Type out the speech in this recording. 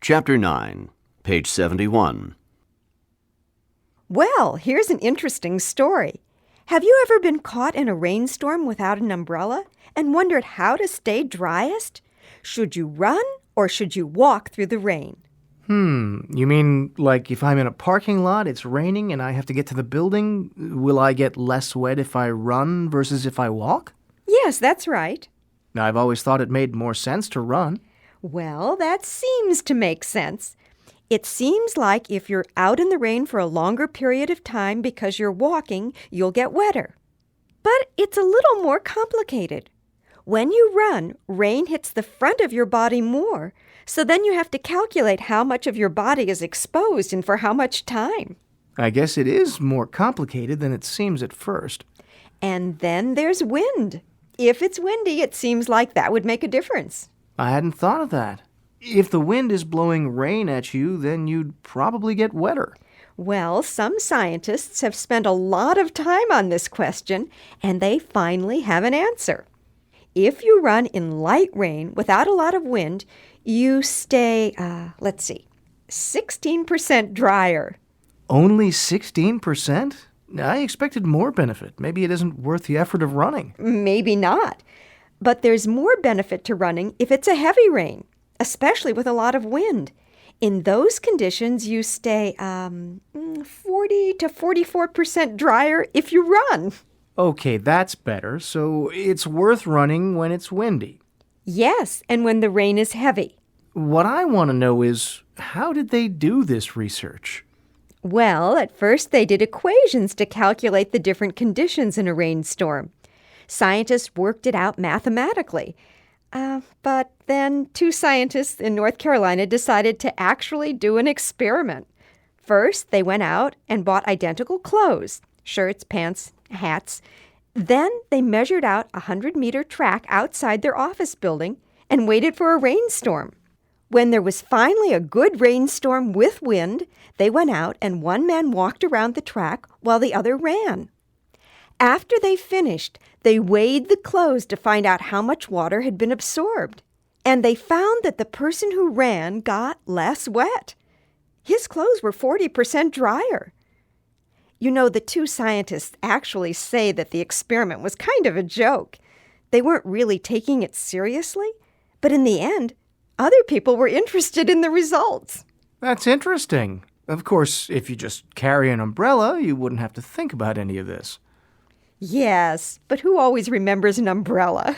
Chapter 9, page 71. Well, here's an interesting story. Have you ever been caught in a rainstorm without an umbrella and wondered how to stay driest? Should you run or should you walk through the rain? You mean like if I'm in a parking lot, it's raining, and I have to get to the building, will I get less wet if I run versus if I walk? Yes, that's right. Now, I've always thought it made more sense to run. Well, that seems to make sense. It seems like if you're out in the rain for a longer period of time because you're walking, you'll get wetter. But it's a little more complicated. When you run, rain hits the front of your body more, so then you have to calculate how much of your body is exposed and for how much time. I guess it is more complicated than it seems at first. And then there's wind. If it's windy, it seems like that would make a difference. I hadn't thought of that. If the wind is blowing rain at you, then you'd probably get wetter. Well, some scientists have spent a lot of time on this question, and they finally have an answer. If you run in light rain without a lot of wind, you stay, 16% drier. Only 16%? I expected more benefit. Maybe it isn't worth the effort of running. Maybe not. But there's more benefit to running if it's a heavy rain, especially with a lot of wind. In those conditions, you stay 40 to 44% drier if you run. Okay, that's better. So it's worth running when it's windy. Yes, and when the rain is heavy. What I want to know is, how did they do this research? Well, at first they did equations to calculate the different conditions in a rainstorm. Scientists worked it out mathematically. But then two scientists in North Carolina decided to actually do an experiment. First, they went out and bought identical clothes, shirts, pants, hats. Then they measured out a 100-meter track outside their office building and waited for a rainstorm. When there was finally a good rainstorm with wind, they went out and one man walked around the track while the other ran. After they finished, they weighed the clothes to find out how much water had been absorbed. And they found that the person who ran got less wet. His clothes were 40% drier. You know, the two scientists actually say that the experiment was kind of a joke. They weren't really taking it seriously, but in the end, other people were interested in the results. That's interesting. Of course, if you just carry an umbrella, you wouldn't have to think about any of this. Yes, but who always remembers an umbrella?